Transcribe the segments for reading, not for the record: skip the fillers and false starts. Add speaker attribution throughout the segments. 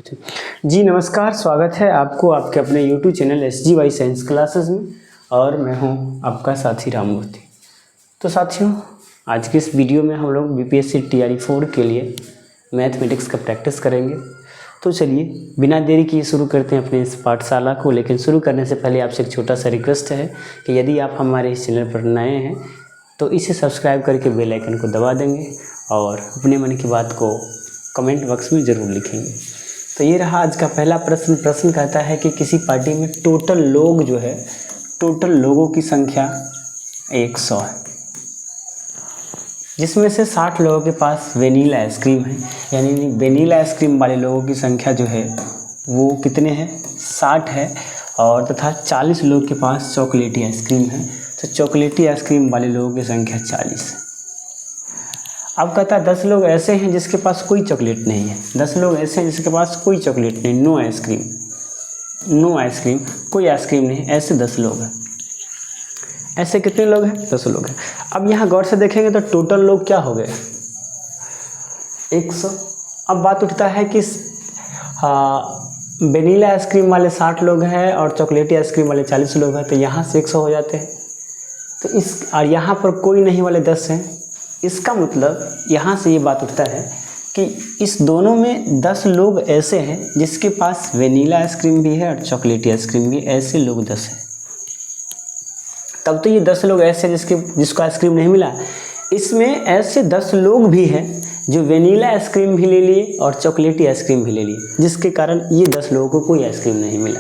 Speaker 1: जी नमस्कार, स्वागत है आपको आपके अपने YouTube channel SGY science classes में। और मैं हूं आपका साथी राममूर्ति। तो साथियों, आज के इस वीडियो में हम लोग BPSC TRE 4 के लिए मैथमेटिक्स का प्रैक्टिस करेंगे। तो चलिए बिना देरी किए शुरू करते हैं अपने इस पाठशाला को। लेकिन शुरू करने से पहले आपसे एक छोटा सा रिक्वेस्ट है कि यदि आप हमारे इस चैनल पर नए हैं तो इसे सब्सक्राइब करके बेल आइकन को दबा देंगे और अपने मन की बात को कमेंट बॉक्स में ज़रूर लिखेंगे। तो ये रहा आज का पहला प्रश्न। प्रश्न कहता है कि किसी पार्टी में टोटल लोगों की संख्या 100 है, जिसमें से 60 लोगों के पास वेनीला आइसक्रीम है। यानी वेनीला आइसक्रीम वाले लोगों की संख्या जो है वो कितने हैं, 60 है। और तथा 40 लोगों के पास चॉकलेटी आइसक्रीम है, तो चॉकलेटी आइसक्रीम वाले लोगों की संख्या 40 है। अब कहता है 10 लोग ऐसे हैं जिसके पास कोई चॉकलेट नहीं है। 10 लोग ऐसे हैं जिसके पास कोई चॉकलेट नहीं, नो आइसक्रीम, कोई आइसक्रीम नहीं, ऐसे 10 लोग हैं। ऐसे कितने लोग हैं, 10 लोग हैं। अब यहाँ गौर से देखेंगे तो टोटल लोग क्या हो गए, 100। अब बात उठता है कि वेनीला आइसक्रीम वाले 60 लोग हैं और चॉकलेटी आइसक्रीम वाले 40 लोग हैं, तो यहाँ से 100 हो जाते हैं। तो और यहाँ पर कोई नहीं वाले 10 हैं। इसका मतलब यहाँ से ये बात उठता है कि इस दोनों में 10 लोग ऐसे हैं जिसके पास वेनीला आइसक्रीम भी है और चॉकलेटी आइसक्रीम भी, ऐसे लोग 10 हैं। तब तो ये 10 लोग ऐसे जिसको आइसक्रीम नहीं मिला। इसमें ऐसे 10 लोग भी हैं जो वेनीला आइसक्रीम भी ले लिए और चॉकलेटी आइसक्रीम भी ले लिए, जिसके कारण ये 10 लोगों को कोई आइसक्रीम नहीं मिला।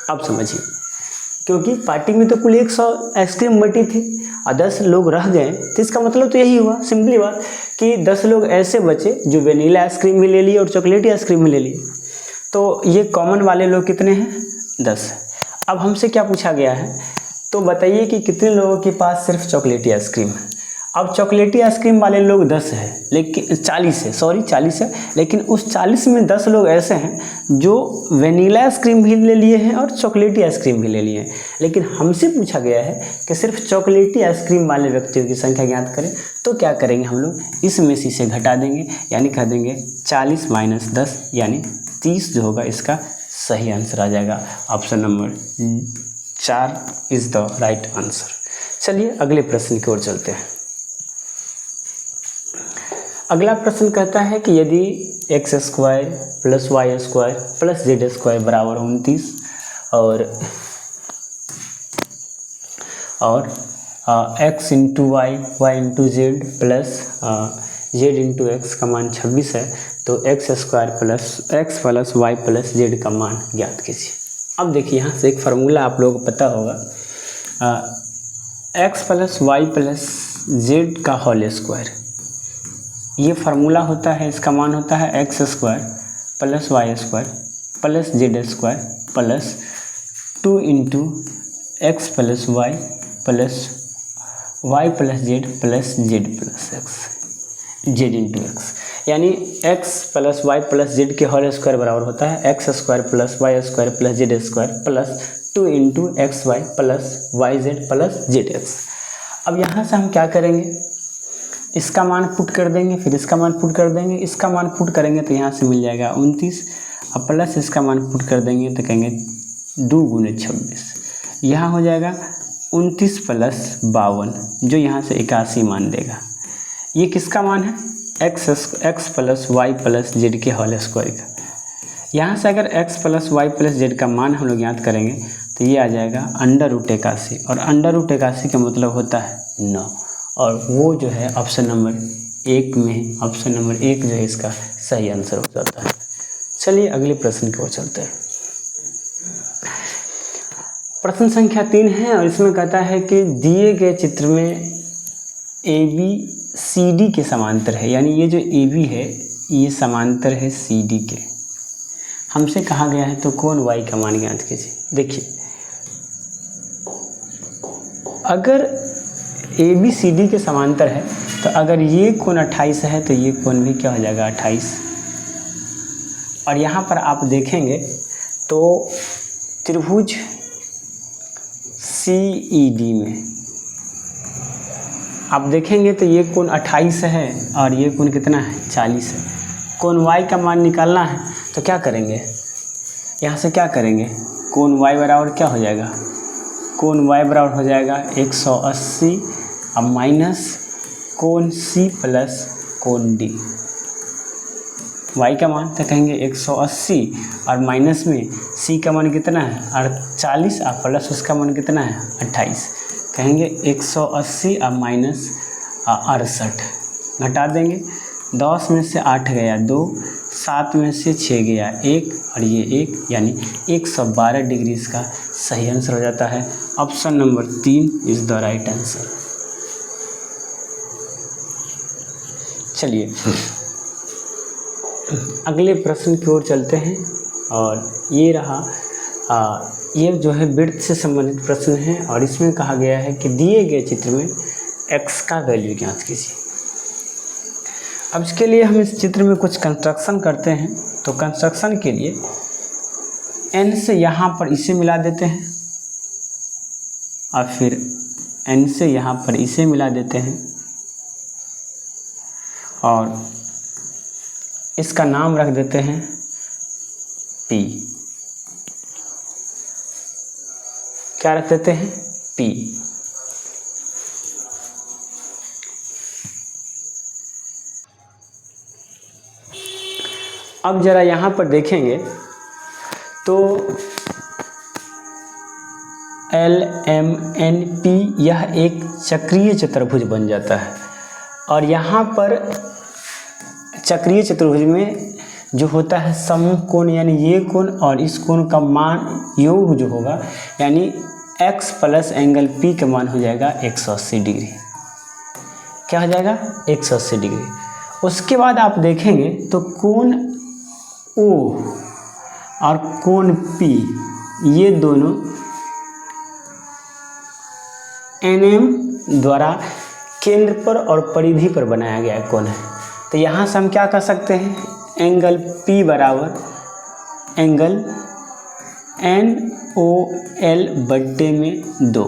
Speaker 1: अब समझिए, क्योंकि पार्टी में तो कुल 100 आइसक्रीम बटी थी और 10 लोग रह गए, तो इसका मतलब तो यही हुआ, सिंपली बात, कि 10 लोग ऐसे बचे जो वेनीला आइसक्रीम भी ले लिए और चॉकलेटी आइसक्रीम भी ले लिए। तो ये कॉमन वाले लोग कितने हैं, 10। अब हमसे क्या पूछा गया है, तो बताइए कि कितने लोगों के पास सिर्फ चॉकलेटी आइसक्रीम है। अब चॉकलेटी आइसक्रीम वाले लोग 10 है, लेकिन 40 है, लेकिन उस 40 में 10 लोग ऐसे हैं जो वेनीला आइसक्रीम भी ले लिए हैं और चॉकलेटी आइसक्रीम भी ले लिए हैं। लेकिन हमसे पूछा गया है कि सिर्फ चॉकलेटी आइसक्रीम वाले व्यक्तियों की संख्या ज्ञात करें। तो क्या करेंगे हम लोग, इसमें से इसे घटा देंगे, यानी कह देंगे 40 - 10 यानी 30 जो होगा इसका सही आंसर आ जाएगा। Option number 4 is the right answer. चलिए अगले प्रश्न की ओर चलते हैं। अगला प्रश्न कहता है कि यदि x² + y² + z² बराबर 29 और x × y, y × z plus z × x का मान 26 है, तो x² + x + y + z का मान ज्ञात कीजिए। अब देखिए यहाँ से एक फार्मूला आप लोगों को पता होगा, x + y + z का होल स्क्वायर। ये फार्मूला होता है, इसका मान होता है x² + y² + z² + 2 × x + y + y + z + z + x, z × x। यानी x + y + z के होल स्क्वायर बराबर होता है x² + y² + z² + 2 × xy + yz + zx। अब यहाँ से हम क्या करेंगे, इसका मान पुट कर देंगे, फिर इसका मान पुट कर देंगे। इसका मान पुट करेंगे तो यहाँ से मिल जाएगा 29, और प्लस इसका मान पुट कर देंगे तो कहेंगे 2 × 26। यहाँ हो जाएगा 29 + 52, जो यहाँ से 81 मान देगा। ये किसका मान है, x + y + z के होल स्क्वायर का। यहाँ से अगर x + y + z का मान हम लोग ज्ञात करेंगे तो ये आ जाएगा √81, और √81 का मतलब होता है 9, और वो जो है ऑप्शन नंबर 1 में, ऑप्शन नंबर 1 जो है इसका सही आंसर हो जाता है। चलिए अगले प्रश्न की ओर चलते हैं। प्रश्न संख्या 3 है और इसमें कहता है कि दिए गए चित्र में ABCD के समांतर है। यानी ये जो AB है ये समांतर है CD के। हमसे कहा गया है तो कोण Y का मान ज्ञात कीजिए। देखिए, अगर ABCD के समांतर है तो अगर ये कोण 28 है तो ये कोण भी क्या हो जाएगा, 28। और यहाँ पर आप देखेंगे तो त्रिभुज CED में आप देखेंगे तो ये कोण 28 है और ये कोण कितना है, 40 है। कोण y का मान निकालना है तो क्या करेंगे, यहाँ से क्या करेंगे, कोण y बराबर क्या हो जाएगा, कोण y बराबर हो जाएगा 180 अब माइनस कोण c प्लस कोण d। y का मान तो कहेंगे 180 और माइनस में c का मान कितना है 48 और प्लस उसका मान कितना है 28, कहेंगे 180 और माइनस 68 घटा देंगे, 10 में से 8 गया 2, 7 में से 6 गया 1 और ये 1 यानी 112 डिग्री इसका सही आंसर हो जाता है। Option number 3 is the right answer. चलिए अगले प्रश्न की ओर चलते हैं और ये रहा ये जो है वृत्त से संबंधित प्रश्न है और इसमें कहा गया है कि दिए गए चित्र में x का वैल्यू ज्ञात कीजिए। अब इसके लिए हम इस चित्र में कुछ कंस्ट्रक्शन करते हैं, तो कंस्ट्रक्शन के लिए n से यहाँ पर इसे मिला देते हैं और फिर n से यहाँ पर इसे मिला देते हैं और इसका नाम रख देते हैं P। क्या रख देते हैं P। अब जरा यहाँ पर देखेंगे तो LMNP यह एक चक्रीय चतुर्भुज बन जाता है और यहाँ पर चक्रीय चतुर्भुज में जो होता है समूह कोण यानी ये कोण और इस कोण का मान योग जो होगा यानी x प्लस एंगल P का मान हो जाएगा 180 डिग्री। क्या हो जाएगा 180 डिग्री। उसके बाद आप देखेंगे तो कोण O और कोण P ये दोनों NM द्वारा केंद्र पर और परिधि पर बनाया गया कोण है। तो यहाँ से हम क्या कर सकते हैं, एंगल P बराबर एंगल NOL बट्टे में 2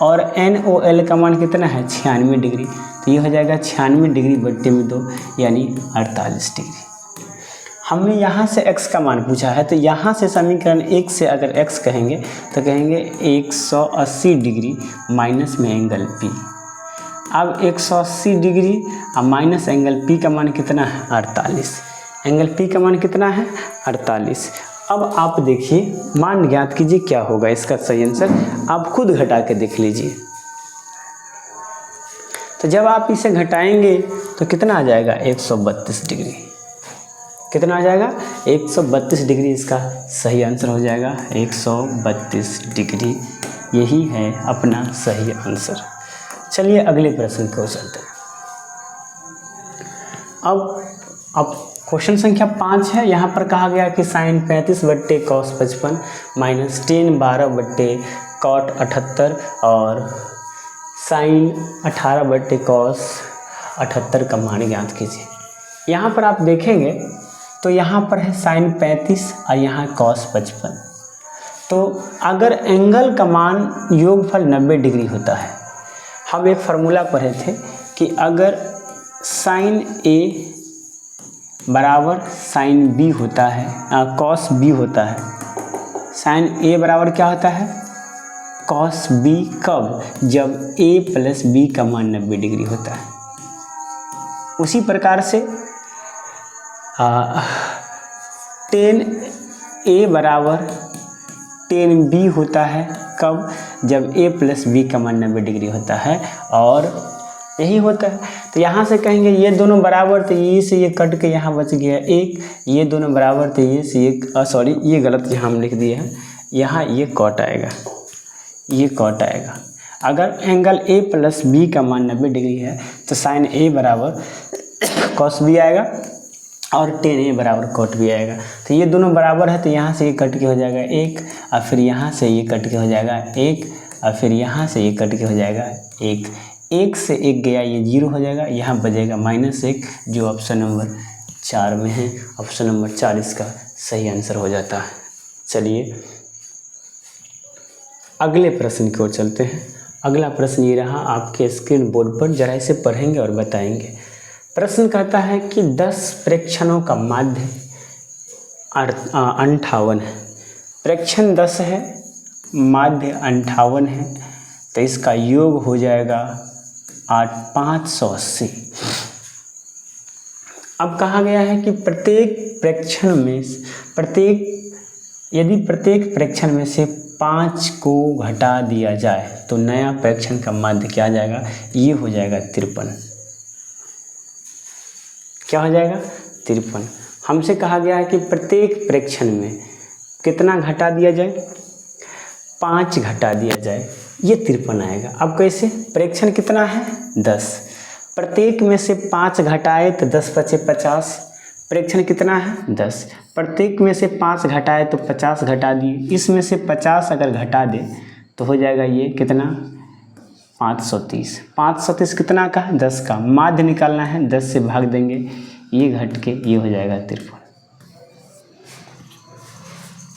Speaker 1: और NOL का मान कितना है 96 डिग्री, तो ये हो जाएगा 96 डिग्री बट्टे में 2 यानी 48 डिग्री। हमने यहाँ से x का मान पूछा है तो यहाँ से समीकरण 1 से अगर x कहेंगे तो कहेंगे 180 डिग्री माइनस में एंगल P। अब 180 डिग्री और माइनस एंगल P का मान कितना है 48, एंगल P का मान कितना है 48। अब आप देखिए मान ज्ञात कीजिए क्या होगा इसका सही आंसर, आप खुद घटा के देख लीजिए। तो जब आप इसे घटाएंगे तो कितना आ जाएगा 132 डिग्री, कितना आ जाएगा 132 डिग्री इसका सही आंसर हो जाएगा 132 डिग्री, यही है अपना सही आंसर। चलिए अगले प्रश्न को चलते हैं। अब क्वेश्चन संख्या 5 है। यहाँ पर कहा गया कि साइन 35 बट्टे कॉस 55 माइनस टेन 12 बट्टे कॉट 78 और साइन 18 बट्टे कॉस 78 का मान ज्ञात कीजिए। यहाँ पर आप देखेंगे तो यहाँ पर है साइन 35 और यहाँ कॉस 55। तो अगर एंगल का मान योगफल 90 डिग्री होता है, हम एक फार्मूला पढ़े थे कि अगर साइन A बराबर साइन B होता है कॉस B होता है, साइन A बराबर क्या होता है कॉस B, कब, जब A प्लस B का मान 90 डिग्री होता है। उसी प्रकार से टेन A बराबर टेन B होता है, कब, जब A प्लस B का मान 90 डिग्री होता है और यही होता है। तो यहाँ से कहेंगे ये दोनों बराबर, तो ये से ये कट के यहाँ बच गया एक, ये दोनों बराबर, तो ये से ये सॉरी ये गलत यहाँ हम लिख दिए हैं, यहाँ ये कॉट आएगा, ये कॉट आएगा। अगर एंगल A प्लस B का मान 90 डिग्री है तो साइन A बराबर कॉस B आएगा और टेन A बराबर कॉट भी आएगा। तो ये दोनों बराबर है तो यहाँ से ये कट के हो जाएगा एक और फिर यहाँ से ये कट के हो जाएगा एक और फिर यहाँ से ये कट के हो जाएगा एक, एक से एक गया ये 0 हो जाएगा, यहाँ बचेगा -1 जो ऑप्शन नंबर 4 में है। ऑप्शन नंबर 4 इसका सही आंसर हो जाता है। चलिए अगले प्रश्न की ओर चलते हैं। अगला प्रश्न ये रहा आपके स्क्रीन बोर्ड पर, जरा इसे पढ़ेंगे और बताएंगे। प्रश्न कहता है कि 10 प्रेक्षणों का माध्य 58 है। प्रेक्षण 10 है, माध्य 58 है, तो इसका योग हो जाएगा 580। अब कहा गया है कि प्रत्येक प्रेक्षण में यदि प्रत्येक प्रेक्षण में से 5 को घटा दिया जाए तो नया प्रेक्षण का माध्य क्या आ जाएगा, ये हो जाएगा 53। क्या हो जाएगा, 53। हमसे कहा गया है कि प्रत्येक प्रेक्षण में कितना घटा दिया जाए, 5 घटा दिया जाए, ये 53 आएगा। अब कैसे, प्रेक्षण कितना है 10, प्रत्येक में से 5 घटाए तो 10 बचे 50। प्रेक्षण कितना है 10, प्रत्येक में से 5 घटाए तो 50 घटा दिए, इसमें से 50 अगर घटा दे तो हो जाएगा ये कितना 530। 530 कितना का, 10 का। माध्य निकालना है, 10 से भाग देंगे, ये घट के ये हो जाएगा 53।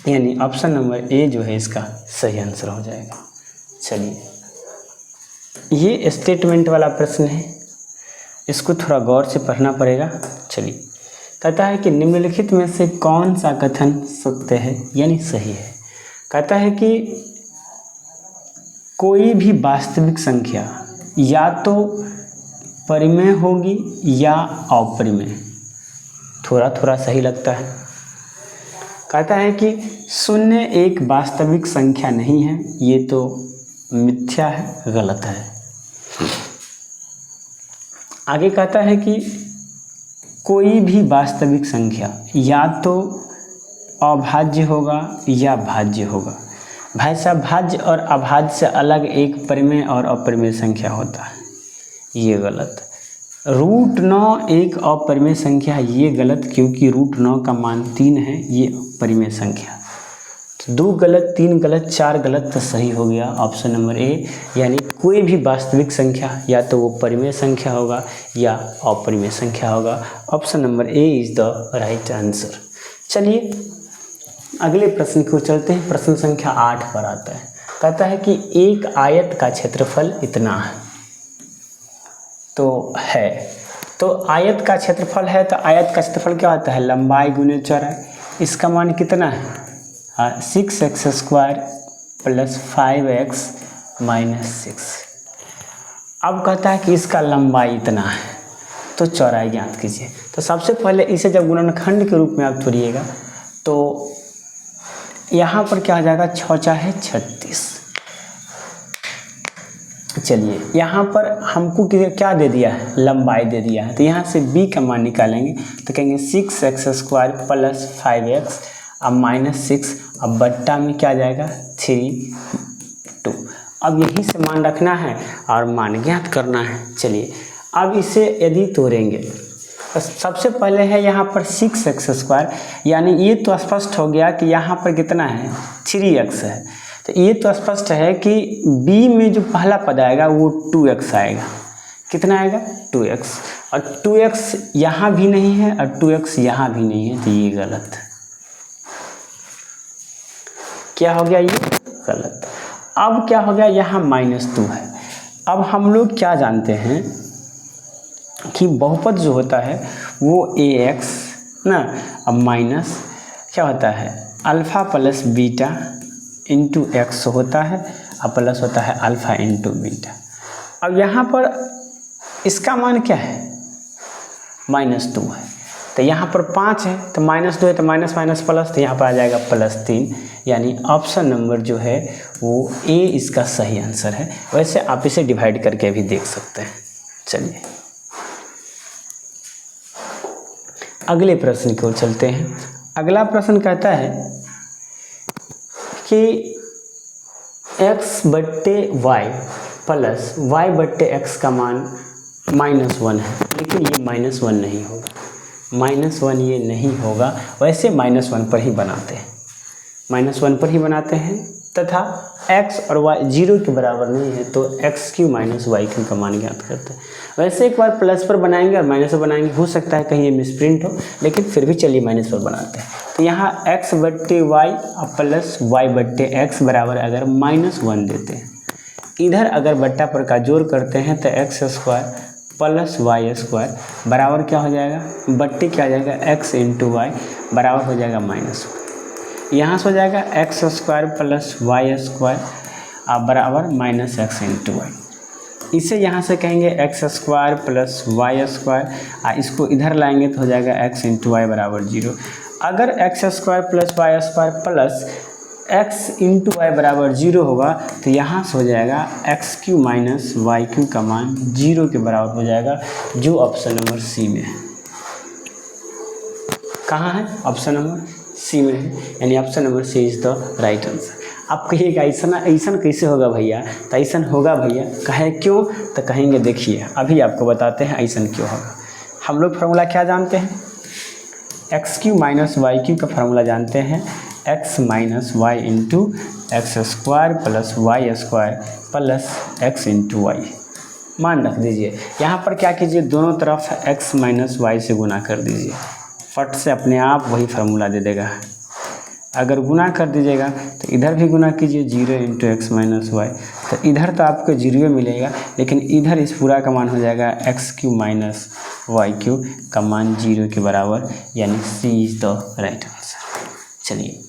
Speaker 1: यानी ऑप्शन नंबर ए जो है इसका सही आंसर हो जाएगा। चलिए, ये स्टेटमेंट वाला प्रश्न है, इसको थोड़ा गौर से पढ़ना पड़ेगा। चलिए, कहता है कि निम्नलिखित में से कौन सा कथन सत्य है यानी सही है। कहता है कि कोई भी वास्तविक संख्या या तो परिमेय होगी या अपरिमेय। थोड़ा थोड़ा सही लगता है। कहता है कि 0 एक वास्तविक संख्या नहीं है, ये तो मिथ्या है, गलत है। आगे कहता है कि कोई भी वास्तविक संख्या या तो अभाज्य होगा या भाज्य होगा। भाई साहब, भाज्य और अभाज्य से अलग एक परिमेय और अपरिमेय संख्या होता है, ये गलत। √9 एक अपरिमेय संख्या है, ये गलत, क्योंकि √9 का मान 3 है, ये परिमेय संख्या। तो 2 गलत, 3 गलत, 4 गलत, तो सही हो गया ऑप्शन नंबर ए। यानी कोई भी वास्तविक संख्या या तो वो परिमेय संख्या होगा या अपरिमेय संख्या होगा। Option number A is the right answer. चलिए, अगले प्रश्न की ओर चलते हैं। प्रश्न संख्या 8 पर आता है। कहता है कि एक आयत का क्षेत्रफल इतना है, तो आयत का क्षेत्रफल है, तो आयत का क्षेत्रफल क्या होता है, लंबाई गुने चौड़ाई। इसका मान कितना है, 6x² + 5x - 6। अब कहता है कि इसका लंबाई इतना है, तो चौड़ाई ज्ञात कीजिए। तो सबसे पहले इसे जब गुणनखंड के रूप में आप तोड़िएगा तो यहाँ पर क्या आ जाएगा, 6 × 36। चलिए, यहाँ पर हमको क्या दे दिया है, लंबाई दे दिया है, तो यहाँ से b का मान निकालेंगे तो कहेंगे 6x² + 5x अब -6, अब बट्टा में क्या आ जाएगा 3 2। अब यहीं से मान रखना है और मान ज्ञात करना है। चलिए, अब इसे यदि तोड़ेंगे तो सबसे पहले है यहाँ पर 6x², यानी ये तो स्पष्ट हो गया कि यहाँ पर कितना है 3x है। तो ये तो स्पष्ट है कि b में जो पहला पद आएगा वो 2x आएगा। कितना आएगा 2x, और 2x यहाँ भी नहीं है और 2x यहाँ भी नहीं है, तो ये गलत। क्या हो गया, ये गलत। अब क्या हो गया, यहाँ -2 है। अब हम लोग क्या जानते हैं कि बहुपद जो होता है वो ax ना, अब माइनस क्या होता है अल्फ़ा + बीटा × x होता है, और प्लस होता है अल्फ़ा × बीटा। अब यहाँ पर इसका मान क्या है -2 है, तो यहाँ पर 5 है, तो -2 है तो माइनस माइनस प्लस, तो यहाँ पर आ जाएगा +3। यानी ऑप्शन नंबर जो है वो ए इसका सही आंसर है। वैसे आप इसे डिवाइड करके भी देख सकते हैं। चलिए, अगले प्रश्न की ओर चलते हैं। अगला प्रश्न कहता है कि x/y + y/x का मान -1 है, लेकिन ये -1 नहीं होगा, -1 ये नहीं होगा। वैसे -1 पर ही बनाते हैं, -1 पर ही बनाते हैं, तथा x और y 0 के बराबर नहीं है तो x³ - y³ का मान ज्ञात करते हैं। वैसे एक बार प्लस पर बनाएंगे और माइनस पर बनाएंगे, हो सकता है कहीं ये मिसप्रिंट हो, लेकिन फिर भी चलिए माइनस पर बनाते हैं। तो यहाँ x/y + y/x बराबर अगर -1 देते हैं, इधर अगर बट्टा पर का जोड़ करते हैं तो x² प्लस वाई स्क्वायर बराबर क्या हो जाएगा, बट्टे क्या हो जाएगा, एक्स इंटू वाई बराबर हो जाएगा माइनस। यहाँ से हो जाएगा x square plus y square बराबर माइनस एक्स इंटू वाई। इसे यहाँ से कहेंगे x square plus y square, इसको इधर लाएंगे तो हो जाएगा एक्स इंटू वाई बराबर 0। अगर x square plus y square plus x into y बराबर 0 होगा तो यहाँ से हो जाएगा x cube minus y cube का मान 0 के बराबर हो जाएगा, जो ऑप्शन नंबर सी में है। कहाँ है, ऑप्शन नंबर सी में है, यानी option number C is the right answer. आप कहिएगा ऐसा कैसे होगा भैया, तो ऐसा होगा भैया, कहे क्यों, तो कहेंगे देखिए अभी आपको बताते हैं ऐसा क्यों होगा। हम लोग फार्मूला क्या जानते हैं, x cube minus y cube का फार्मूला जानते हैं, x minus y into x square plus y square plus x into y. मान रख दीजिए, यहाँ पर क्या कीजिए, दोनों तरफ एक्स माइनस वाई से गुना कर दीजिए, फट से अपने आप वही फार्मूला दे देगा। अगर गुना कर दीजिएगा तो इधर भी गुना कीजिए 0 इंटू एक्स माइनस वाई, तो इधर तो आपको 0 मिलेगा, लेकिन इधर इस पूरा का मान हो जाएगा x cube minus y cube का मान 0 के बराबर, यानी C is the right answer. चलिए,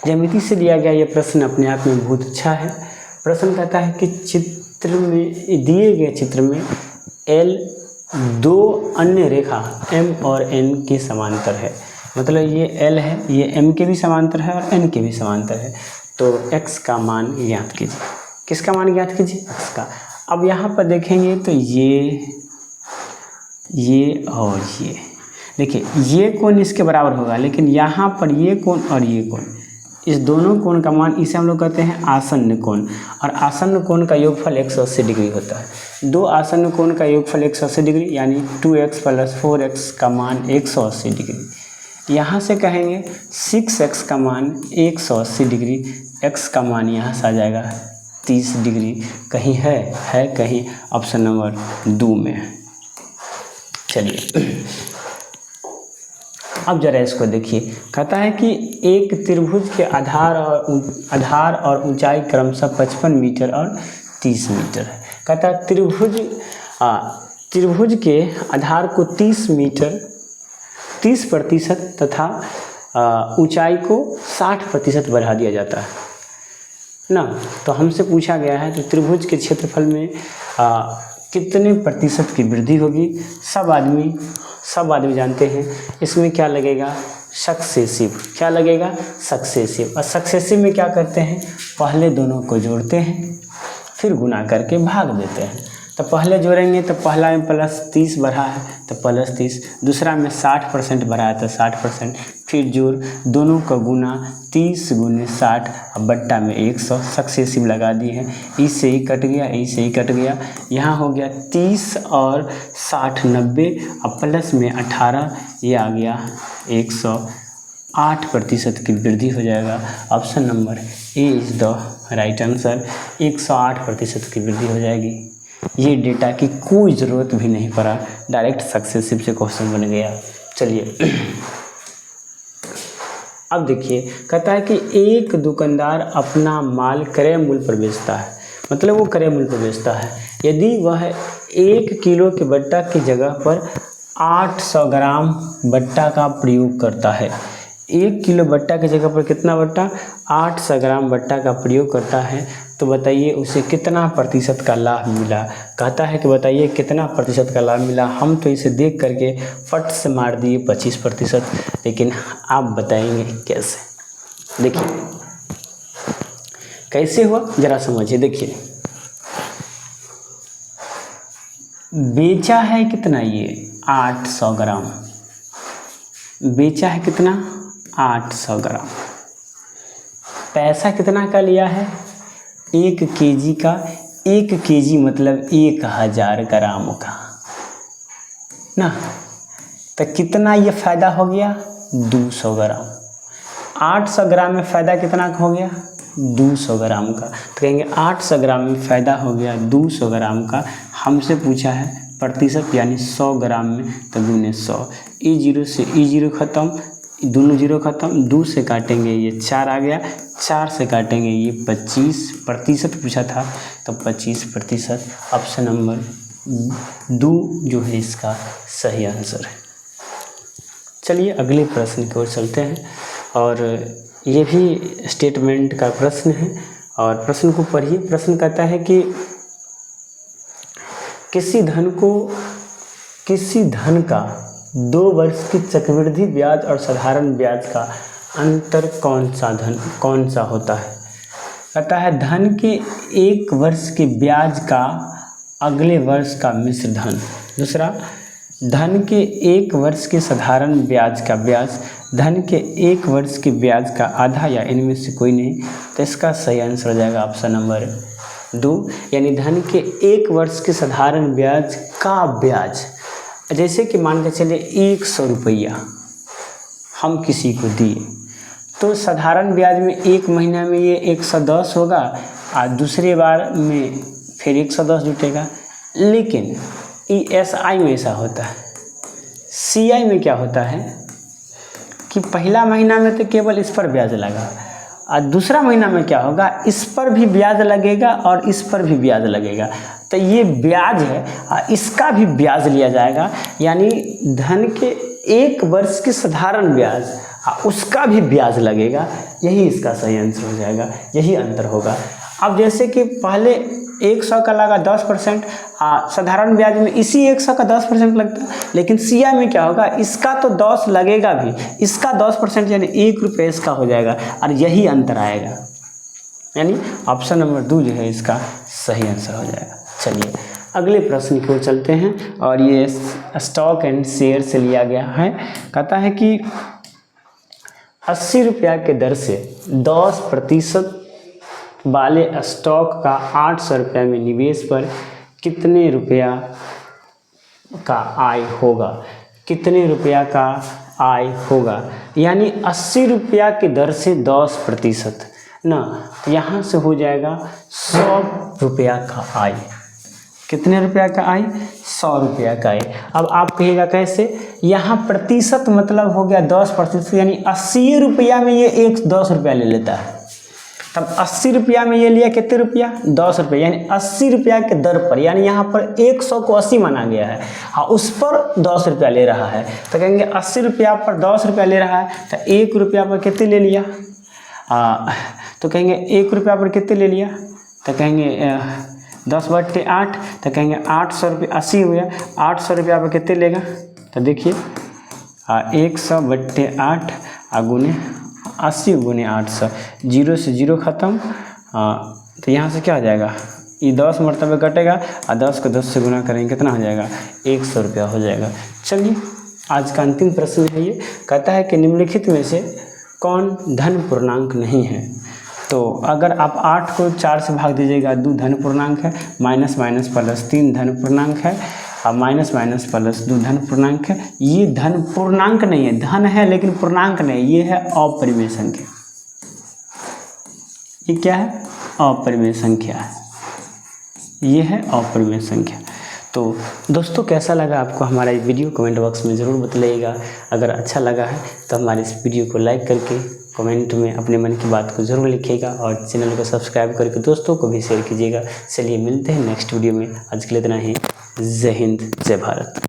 Speaker 1: ज्यामिति से दिया गया ये प्रश्न अपने आप में बहुत अच्छा है। प्रश्न कहता है कि चित्र में, दिए गए चित्र में एल दो अन्य रेखा एम और एन के समांतर है, मतलब ये एल है, ये एम के भी समांतर है और एन के भी समांतर है, तो एक्स का मान ज्ञात कीजिए। किसका मान ज्ञात कीजिए, एक्स का। अब यहाँ पर देखेंगे तो ये और ये, देखिए ये कोण इसके बराबर होगा, लेकिन यहाँ पर ये कोण और ये कोण, इस दोनों कोण का मान, इसे हम लोग कहते हैं आसन्न कोण, और आसन्न कोण का योगफल 180 डिग्री होता है। दो आसन्न कोण का योगफल 180 डिग्री, यानी 2x प्लस 4x का मान 180 डिग्री। यहाँ से कहेंगे 6x का मान 180 डिग्री, x का मान यहाँ से आ जाएगा 30 डिग्री। कहीं है कहीं, ऑप्शन नंबर 2 में है। चलिए अब जरा इसको देखिए, कहता है कि एक त्रिभुज के आधार और ऊंचाई क्रमशः 55 मीटर और 30 मीटर है। कहता है त्रिभुज के आधार को 30% तथा ऊंचाई को 60% बढ़ा दिया जाता है ना। तो हमसे पूछा गया है तो त्रिभुज के क्षेत्रफल में कितने प्रतिशत की वृद्धि होगी। सब आदमी जानते हैं इसमें क्या लगेगा, सक्सेसिव। क्या लगेगा, सक्सेसिव। और सक्सेसिव में क्या करते हैं, पहले दोनों को जोड़ते हैं फिर गुना करके भाग देते हैं। तो पहले जोड़ेंगे तो पहला में प्लस 30 बढ़ा है तो प्लस 30, दूसरा में 60% बढ़ा है तो 60%, फिर जोड़, दोनों का गुना 30 गुने 60, अब बट्टा में 100, सक्सेसिव लगा दिए हैं। इससे ही कट गया, इससे ही कट गया, यहाँ हो गया 30 और 60 90, अब प्लस में 18, ये आ गया 108% की वृद्धि हो जाएगा। Option number A is the right answer. 108% की वृद्धि हो जाएगी। ये डेटा की कोई ज़रूरत भी नहीं पड़ा, डायरेक्ट सक्सेसिव से क्वेश्चन बन गया। चलिए अब देखिए, कहता है कि एक दुकानदार अपना माल क्रय मूल्य पर बेचता है, मतलब वो क्रय मूल्य पर बेचता है। यदि वह 1 किलो के बट्टा की जगह पर 800 ग्राम बट्टा का प्रयोग करता है। 1 किलो बट्टा की जगह पर कितना बट्टा, 800 ग्राम बट्टा का प्रयोग करता है, तो बताइए उसे कितना प्रतिशत का लाभ मिला। कहता है कि बताइए कितना प्रतिशत का लाभ मिला। हम तो इसे देख करके फट से मार दिए 25%, लेकिन आप बताएंगे कैसे। देखिए कैसे हुआ जरा समझिए। देखिए बेचा है कितना, ये 800 ग्राम बेचा है, कितना 800 ग्राम। पैसा कितना का लिया है, 1 केजी का। 1 केजी मतलब 1000 ग्राम का ना। तो कितना ये फ़ायदा हो गया, 200 ग्राम। 800 ग्राम में फ़ायदा कितना का हो गया, 200 ग्राम का। तो कहेंगे 800 ग्राम में फ़ायदा हो गया 200 ग्राम का। हमसे पूछा है प्रतिशत, यानी 100 ग्राम में, तो गुने 100। E0 से E0 ख़त्म, दोनों जीरो खत्म, 2 से काटेंगे ये 4 आ गया, 4 से काटेंगे ये 25% पूछा था, तो 25%। ऑप्शन नंबर 2 जो है इसका सही आंसर है। चलिए अगले प्रश्न की ओर चलते हैं, और ये भी स्टेटमेंट का प्रश्न है, और प्रश्न को पढ़िए। प्रश्न कहता है कि किसी धन का 2 वर्ष की चक्रवृद्धि ब्याज और साधारण ब्याज का अंतर कौन सा होता है। कहता है धन के 1 वर्ष के ब्याज का अगले वर्ष का मिश्र धन। दूसरा, धन के 1 वर्ष के साधारण ब्याज का ब्याज धन के 1 वर्ष के ब्याज का आधा या इनमें से कोई नहीं। तो इसका सही आंसर हो जाएगा ऑप्शन नंबर 2, यानी धन के 1 वर्ष के साधारण ब्याज का ब्याज। जैसे कि मान के चलिए 100 रुपया हम किसी को दिए, तो साधारण ब्याज में 1 महीना में ये 110 होगा, और दूसरे बार में फिर 110 जुटेगा। लेकिन ESI में ऐसा होता है, CI में क्या होता है कि पहला महीना में तो केवल इस पर ब्याज लगा, और दूसरा महीना में क्या होगा, इस पर भी ब्याज लगेगा और इस पर भी ब्याज लगेगा। तो ये ब्याज है, इसका भी ब्याज लिया जाएगा, यानी धन के 1 वर्ष के साधारण ब्याज उसका भी ब्याज लगेगा। यही इसका सही आंसर हो जाएगा, यही अंतर होगा। अब जैसे कि पहले 100 का लगा 10%, साधारण ब्याज में इसी 100 का 10% लगता है, लेकिन CI में क्या होगा, इसका तो 10 लगेगा भी, इसका 10% यानी 1 रुपये इसका हो जाएगा, और यही अंतर आएगा, यानी ऑप्शन नंबर 2 जो है इसका सही आंसर हो जाएगा। चलिए अगले प्रश्न की ओर चलते हैं, और ये स्टॉक एंड शेयर से लिया गया है। कहता है कि 80 रुपया के दर से 10% वाले स्टॉक का 800 रुपया में निवेश पर कितने रुपया का आय होगा। कितने रुपया का आय होगा, यानी 80 रुपया के दर से 10% ना, तो यहाँ से हो जाएगा 100 रुपया का आय। कितने रुपया का आय, 100 रुपया का आय। अब आप कहिएगा कैसे, यहाँ प्रतिशत मतलब हो गया 10%, यानी 80 रुपया में ये 10 रुपया ले लेता है। तब 80 रुपया में ये लिया कितने रुपया, 10 रुपया, यानी 80 रुपया के दर पर, यानी यहाँ पर 100 को 80 माना गया है, हाँ उस पर 10 रुपया ले रहा है। तो कहेंगे 80 रुपया पर 10 रुपया ले रहा है, तो 1 रुपया पर कितने ले लिया, तो कहेंगे 1 रुपया पर कितने ले लिया, तो कहेंगे 10/8, तो कहेंगे 800 रुपये 80 हो गया, 800 रुपया पर कितने लेगा, तो देखिए 100/8 गुने 80 गुने 800, 0 से 0 ख़त्म, तो यहाँ से क्या हो जाएगा, ये 10 मरतबे कटेगा, और 10 को 10 से गुना करेंगे कितना हो जाएगा, 100 रुपया हो जाएगा। चलिए आज का अंतिम प्रश्न है, ये कहता है कि निम्नलिखित में से कौन धन पूर्णांक नहीं है। तो अगर आप 8 को 4 से भाग दीजिएगा, 2 धन पूर्णांक है, माइनस माइनस प्लस 3 धन पूर्णांक है, और माइनस माइनस प्लस 2 धन पूर्णांक है। ये धन पूर्णांक नहीं है, धन है लेकिन पूर्णांक नहीं, ये है अपरिमेय संख्या। ये क्या है, अपरिमेय संख्या है, ये है अपरिमेय संख्या। तो दोस्तों कैसा लगा आपको हमारा ये वीडियो, कमेंट बॉक्स में ज़रूर बताइएगा। अगर अच्छा लगा है तो हमारे इस वीडियो को लाइक करके कमेंट में अपने मन की बात को ज़रूर लिखिएगा, और चैनल को सब्सक्राइब करके दोस्तों को भी शेयर कीजिएगा। चलिए मिलते हैं नेक्स्ट वीडियो में, आज के लिए इतना ही। जय हिंद, जय भारत।